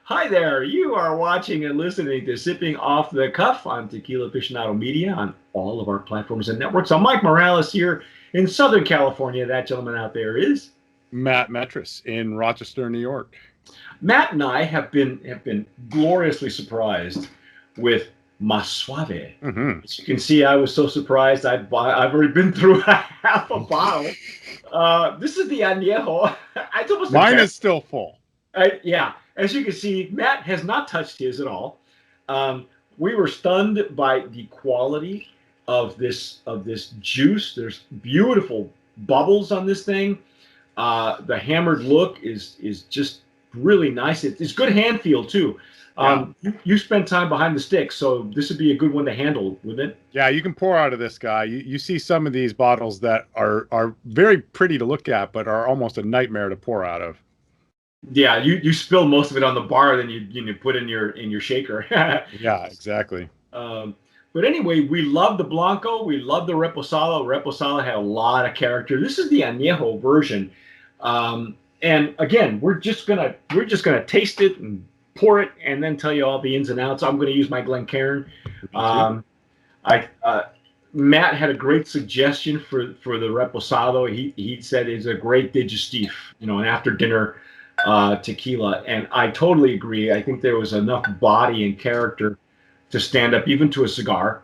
Hi there. You are watching and listening to Sipping Off the Cuff on Tequila Aficionado Media on all of our platforms and networks. I'm Mike Morales here in Southern California. That gentleman out there is Matt Metris in Rochester, New York. Matt, and I have been gloriously surprised with Masuave. Mm-hmm. As you can see, I was so surprised. I've already been through half a bottle. This is the Anejo. It's almost Mine is still full. Yeah, as you can see, Matt has not touched his at all. We were stunned by the quality of this juice. There's beautiful bubbles on this thing. The hammered look is just really nice. It's good hand feel too. You spent time behind the stick, so this would be a good one to handle, wouldn't it? Yeah, you can pour out of this guy. You see some of these bottles that are very pretty to look at, but are almost a nightmare to pour out of. Yeah, you spill most of it on the bar, then you put in your shaker. Yeah, exactly. But anyway, we love the Blanco. We love the Reposado. Reposado had a lot of character. This is the Anejo version, and again, we're just gonna taste it and pour it, and then tell you all the ins and outs. I'm gonna use my Glencairn. Matt had a great suggestion for the Reposado. He said it's a great digestif, an after dinner tequila, and I totally agree. I think there was enough body and character to stand up even to a cigar.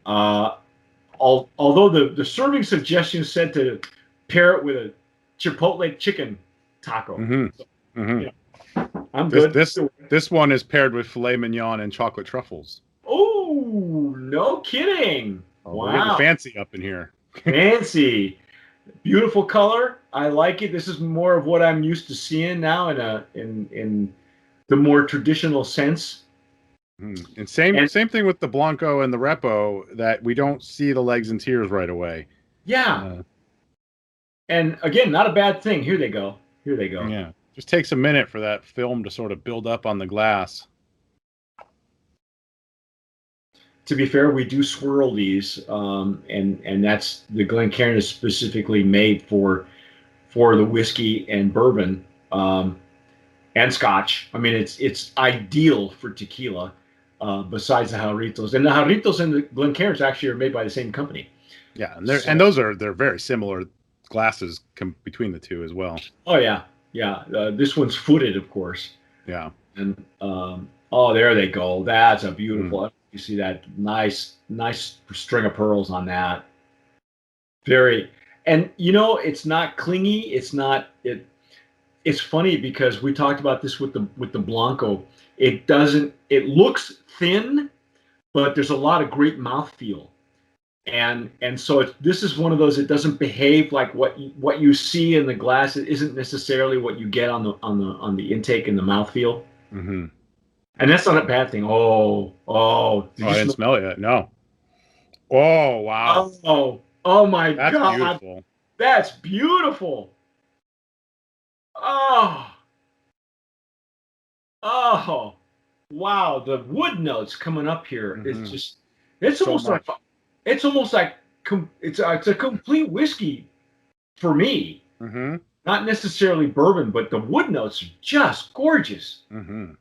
Although the serving suggestion said to pair it with a Chipotle chicken taco. Mm-hmm. So, mm-hmm. I'm good. This one is paired with filet mignon and chocolate truffles. Oh, no kidding! Oh, wow, we're getting fancy up in here. Fancy. Beautiful color. I like it. This is more of what I'm used to seeing now in the more traditional sense. And same thing with the Blanco and the Repo, that we don't see the legs and tears right away. Yeah. And again, not a bad thing. Here they go. Yeah. Just takes a minute for that film to sort of build up on the glass. To be fair, we do swirl these, and that's the Glencairn is specifically made for the whiskey and bourbon and Scotch. I mean, it's ideal for tequila. Besides the Jarritos, and the Jarritos and the Glencairns actually are made by the same company. Yeah, and they're very similar glasses between the two as well. Oh yeah. This one's footed, of course. Yeah. And oh, there they go. That's a beautiful. You see that nice string of pearls on that. Very, and it's not clingy. It's not it. It's funny because we talked about this with the Blanco. It looks thin, but there's a lot of great mouthfeel. And so this is one of those. It doesn't behave like what you see in the glass. It isn't necessarily what you get on the intake and the mouthfeel. Mm-hmm. And that's not a bad thing. Oh! I didn't smell it yet. No. Oh wow! Oh my God! That's beautiful. That's beautiful. Oh! Wow! The wood notes coming up here. Mm-hmm. It's almost like it's a complete whiskey for me. Mm-hmm. Not necessarily bourbon, but the wood notes are just gorgeous. Mm-hmm.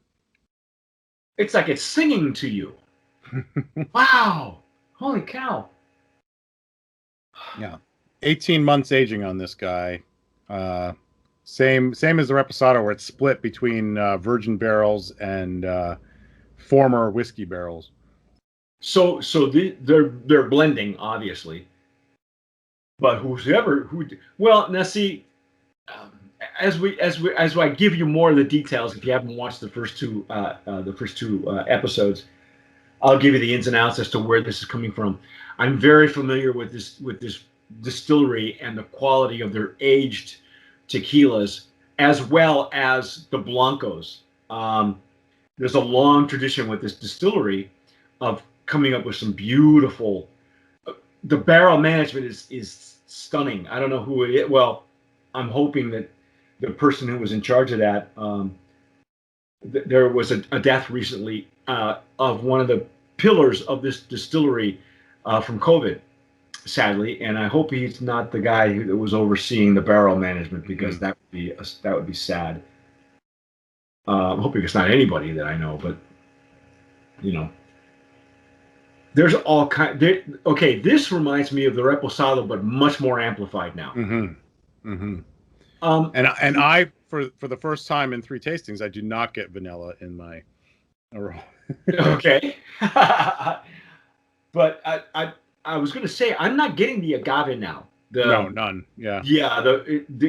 It's like it's singing to you. Wow! Holy cow! Yeah, 18 months aging on this guy. Same as the Reposado, where it's split between virgin barrels and former whiskey barrels. So they're blending, obviously. But now see, as I give you more of the details, if you haven't watched the first two episodes, I'll give you the ins and outs as to where this is coming from. I'm very familiar with this distillery and the quality of their aged tequilas, as well as the Blancos. There's a long tradition with this distillery of coming up with some beautiful. The barrel management is stunning. I don't know who it is. Well, I'm hoping that the person who was in charge of that. There was a death recently of one of the pillars of this distillery from COVID, sadly, and I hope he's not the guy that was overseeing the barrel management, because that would be sad. I'm hoping it's not anybody that I know, but you know, there's all kind. Okay, this reminds me of the reposado, but much more amplified now. Mm-hmm. Mm-hmm. Um, And I for the first time in 3 tastings, I do not get vanilla in my aroma. okay, but I was going to say I'm not getting the agave now. No, none. Yeah. Yeah,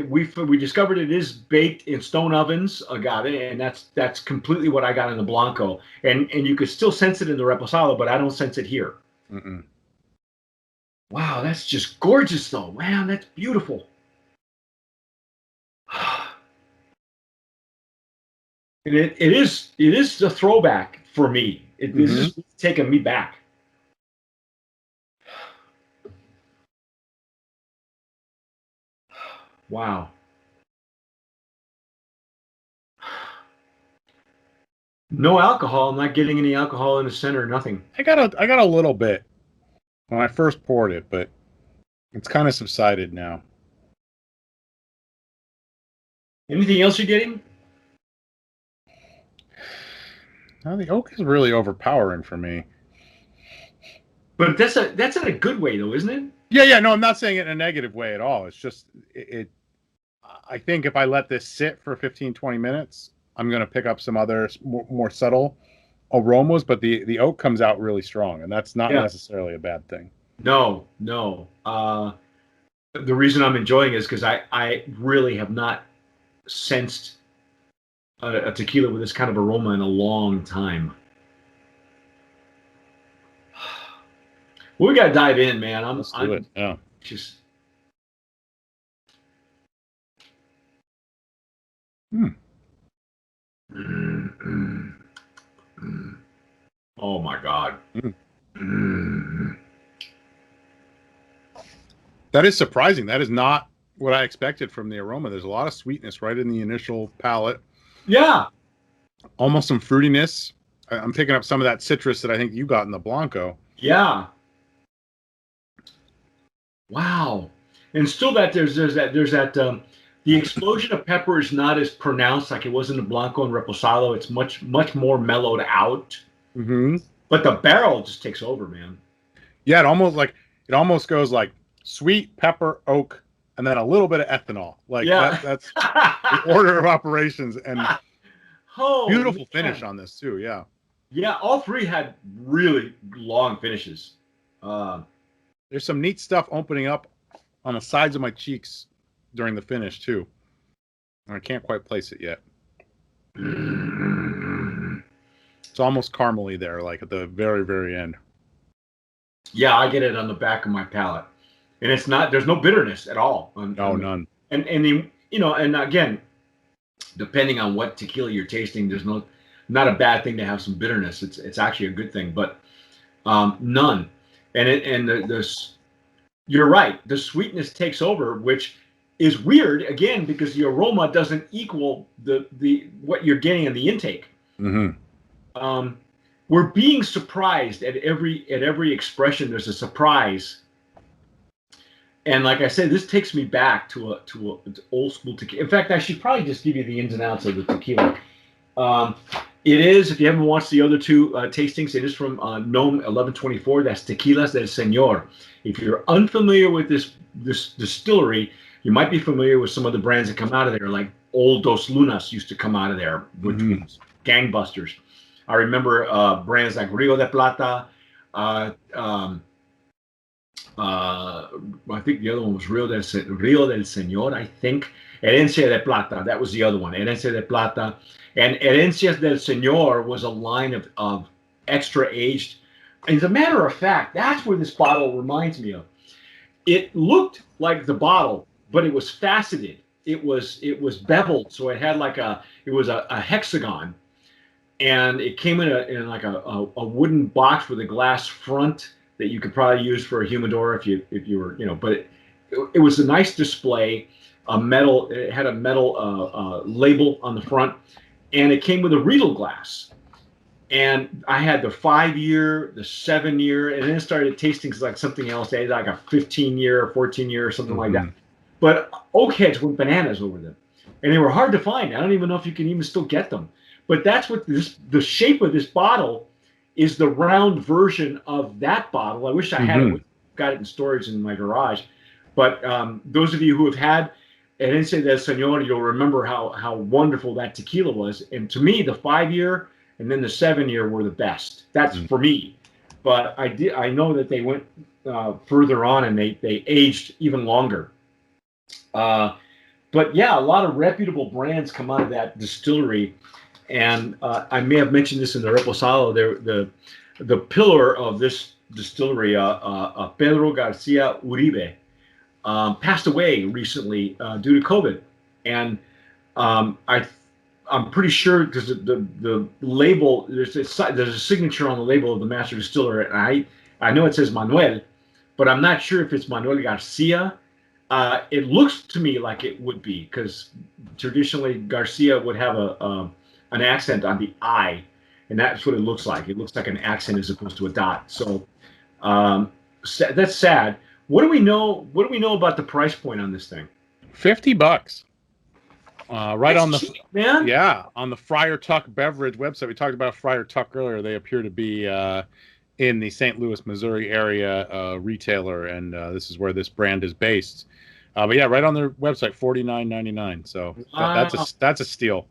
we discovered it is baked in stone ovens, agave, and that's completely what I got in the Blanco, and you could still sense it in the Reposado, but I don't sense it here. Mm-mm. Wow, that's just gorgeous, though. Man, that's beautiful. And it is a throwback for me. This is taking me back. Wow. No alcohol. I'm not getting any alcohol in the center. Nothing. I got a little bit when I first poured it, but it's kind of subsided now. Anything else you're getting? Now the oak is really overpowering for me. But that's in a good way, though, isn't it? Yeah. No, I'm not saying it in a negative way at all. It's just it I think if I let this sit for 15, 20 minutes, I'm going to pick up some other more subtle aromas, but the oak comes out really strong, and that's not necessarily a bad thing. No. The reason I'm enjoying it is because I really have not sensed a tequila with this kind of aroma in a long time. Well, we got to dive in, man. Let's do it. Yeah. Just. Oh my God. That is surprising. That is not what I expected from the aroma. There's a lot of sweetness right in the initial palate. Yeah. Almost some fruitiness. I'm picking up some of that citrus that I think you got in the Blanco. Yeah. Wow. And still there's that the explosion of pepper is not as pronounced like it was in the Blanco and Reposado. It's much more mellowed out. Mm-hmm. But the barrel just takes over, man. Yeah, it almost goes like sweet, pepper, oak, and then a little bit of ethanol. Like that's the order of operations, and beautiful finish on this too. Yeah. Yeah, all three had really long finishes. There's some neat stuff opening up on the sides of my cheeks during the finish too. I can't quite place it yet. It's almost caramely there, like at the very, very end. Yeah, I get it on the back of my palate, and it's not. There's no bitterness at all. None. And and again, depending on what tequila you're tasting, there's not a bad thing to have some bitterness. It's actually a good thing, but none. And you're right. The sweetness takes over, which is weird again because the aroma doesn't equal the what you're getting in the intake. Mm-hmm. We're being surprised at every expression. There's a surprise, and like I said, this takes me back to a old school tequila. In fact, I should probably just give you the ins and outs of the tequila. It is, if you haven't watched the other two tastings, it is from Gnome 1124. That's Tequilas del Señor. If you're unfamiliar with this distillery, you might be familiar with some of the brands that come out of there, like Old Dos Lunas used to come out of there, which was gangbusters. I remember brands like Rio de Plata. I think the other one was Rio del Señor, I think. Herencia de Plata, that was the other one. Herencia de Plata. And Herencias del Señor was a line of extra aged. As a matter of fact, that's where this bottle reminds me of. It looked like the bottle, but it was faceted. It was beveled, so it had it was a hexagon, and it came in a wooden box with a glass front that you could probably use for a humidor if you were But it was a nice display. It had a metal label on the front, and it came with a Riedel glass. And I had the 5-year, the 7-year, and then it started tasting like something else. They had like a 15-year, 14-year, or something like that. But oak heads went bananas over them. and they were hard to find. I don't even know if you can even still get them. But that's what the shape of this bottle is, the round version of that bottle. I wish I had it. Got it in storage in my garage. But those of you who have had Herencia del Señor, you'll remember how wonderful that tequila was. And to me, the 5-year and then the 7-year were the best. That's for me. But I know that they went further on and they aged even longer. But yeah, a lot of reputable brands come out of that distillery. And I may have mentioned this in the Reposado. The pillar of this distillery, Pedro Garcia Uribe, passed away recently due to COVID. And I'm pretty sure because the label, there's a signature on the label of the master distiller, and I know it says Manuel, but I'm not sure if it's Manuel Garcia. It looks to me like it would be, because traditionally Garcia would have an accent on the I, and that's what it looks like. It looks like an accent as opposed to a dot. So that's sad. What do we know? What do we know about the price point on this thing? $50. Right that's on the cheap, man. Yeah, on the Friar Tuck Beverage website. We talked about Friar Tuck earlier. They appear to be in the St. Louis, Missouri area retailer, and this is where this brand is based. But yeah, right on their website, $49.99. So that's a steal.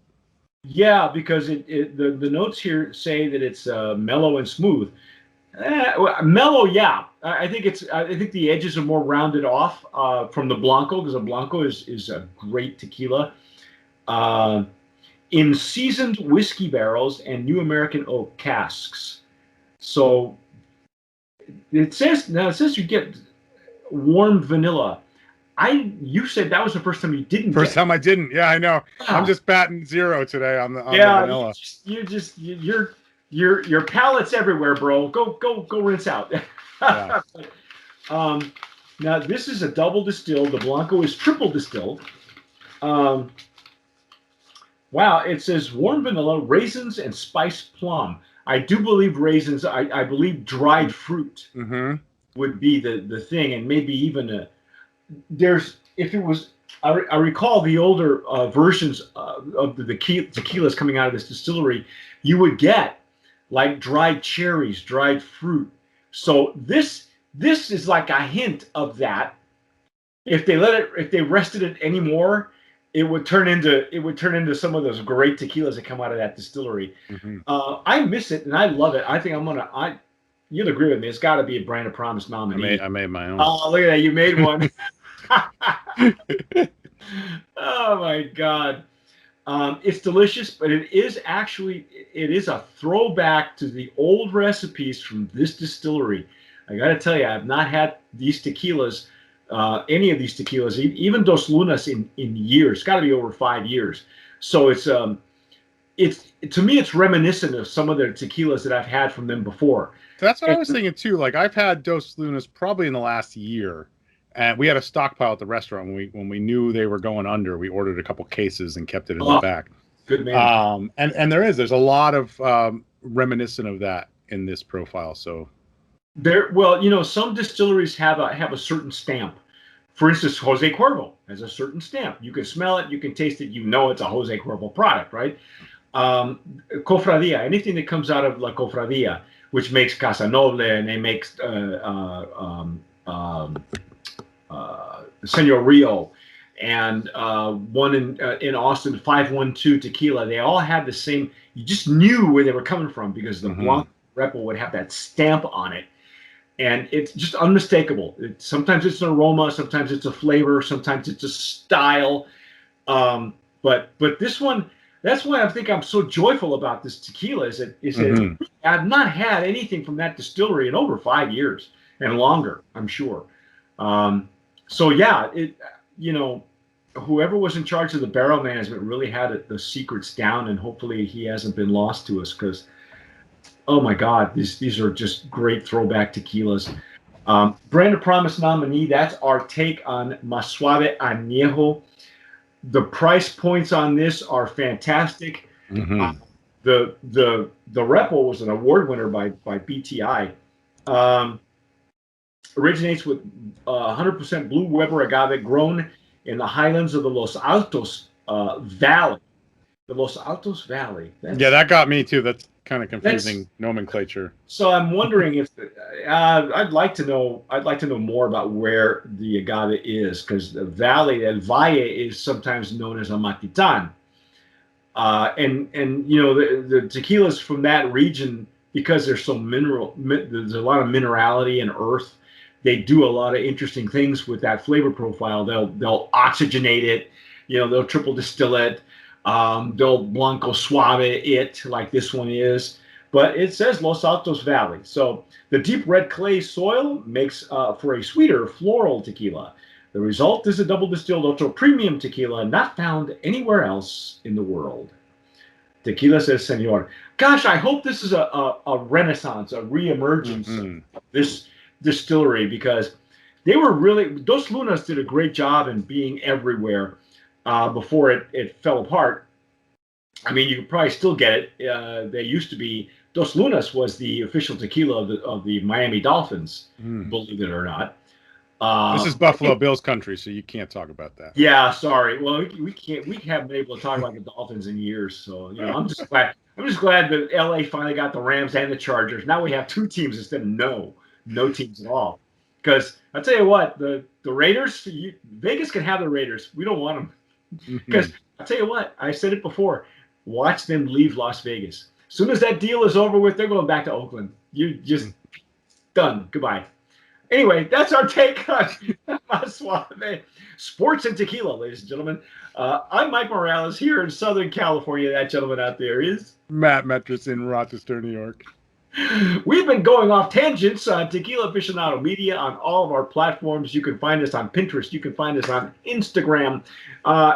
Yeah, because the notes here say that it's mellow and smooth. Mellow, yeah. I think the edges are more rounded off from the Blanco, because the Blanco is a great tequila. In seasoned whiskey barrels and New American oak casks. So it says you get warm vanilla. You said that was the first time you didn't. First time I didn't. Yeah, I know. Yeah. I'm just batting 0 today on the vanilla. Your palate's everywhere, bro. Go rinse out. Yeah. Now this is a double distilled. The Blanco is triple distilled. Wow, it says warm vanilla, raisins, and spiced plum. I do believe raisins. I believe dried fruit would be the thing, and maybe even I recall the older versions of the tequilas coming out of this distillery, you would get like dried cherries, dried fruit. So this is like a hint of that. If they rested it anymore, it would turn into some of those great tequilas that come out of that distillery. I miss it and I love it. I think you'll agree with me. It's got to be a Brand of Promise nominee. I made my own. Oh, look at that! You made one. Oh my God. It's delicious, but it is a throwback to the old recipes from this distillery. I got to tell you, I have not had these tequilas, any of these tequilas, even Dos Lunas in years. It's got to be over 5 years. So to me, it's reminiscent of some of the tequilas that I've had from them before. So that's what I was thinking too. Like I've had Dos Lunas probably in the last year. And we had a stockpile at the restaurant when we knew they were going under. We ordered a couple cases and kept it in the back. Good man. And there's a lot of reminiscent of that in this profile. So some distilleries have a certain stamp. For instance, Jose Cuervo has a certain stamp. You can smell it, you can taste it, you know it's a Jose Cuervo product, right? Cofradia, anything that comes out of La Cofradia, which makes Casa Noble, and they make Senor Rio, and one in Austin, 512 Tequila. They all had the same. You just knew where they were coming from because the Blanc Repo would have that stamp on it, and it's just unmistakable. Sometimes it's an aroma, sometimes it's a flavor, sometimes it's a style. But this one, that's why I think I'm so joyful about this tequila. Is that I've not had anything from that distillery in over 5 years and longer, I'm sure. So yeah, whoever was in charge of the barrel management really had the secrets down, and hopefully he hasn't been lost to us, because, oh my God, these are just great throwback tequilas. Brand of Promise nominee, that's our take on Masuave Anejo. The price points on this are fantastic. The Repo was an award winner by BTI. Originates with 100% blue Weber agave grown in the highlands of the Los Altos Valley, the Los Altos Valley. Yeah, that got me too. That's kind of That's confusing nomenclature. so. I'm wondering if I'd like to know. I'd like to know more about where the agave is, because the valley, El Valle, is sometimes known as Amatitan. And you know the tequilas from that region, because they're so there's a lot of minerality and earth. They do a lot of interesting things with that flavor profile. They'll oxygenate it, you know, they'll triple distill it, they'll blanco suave it like this one is. But it says Los Altos Valley, so the deep red clay soil makes for a sweeter floral tequila. The result is a double distilled ultra premium tequila not found anywhere else in the world. Tequila says, Senor. Gosh, I hope this is a renaissance, a reemergence of this distillery, because they were really, Dos Lunas did a great job in being everywhere before it fell apart. I mean, you could probably still get it. They used to be, Dos Lunas was the official tequila of the Miami Dolphins, believe it or not. This is Buffalo Bills country, so you can't talk about that. Yeah, sorry. Well, we can't. We haven't been able to talk about the Dolphins in years, so you know, I'm just glad. I'm just glad that LA finally got the Rams and the Chargers. Now we have two teams instead of no teams at all. Because I tell you what, the Raiders, Vegas can have the Raiders. We don't want them. Because I tell you what, I said it before. Watch them leave Las Vegas. As soon as that deal is over with, they're going back to Oakland. You just done. Goodbye. Anyway, that's our take on Masuave sports and tequila, ladies and gentlemen. I'm Mike Morales here in Southern California. That gentleman out there is Matt Metris in Rochester, New York. We've been going off tangents on Tequila Aficionado Media on all of our platforms. You can find us on Pinterest. You can find us on Instagram.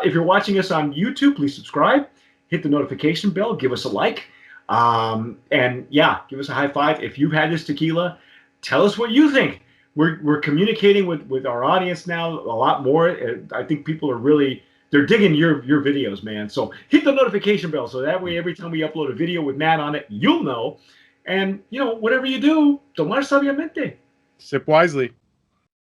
If you're watching us on YouTube, please subscribe. Hit the notification bell. Give us a like. And yeah, give us a high five. If you've had this tequila, tell us what you think. We're communicating with our audience now a lot more. I think people are they're digging your videos, man. So hit the notification bell so that way every time we upload a video with Matt on it, you'll know. And you know, whatever you do, tomar sabiamente. Sip wisely.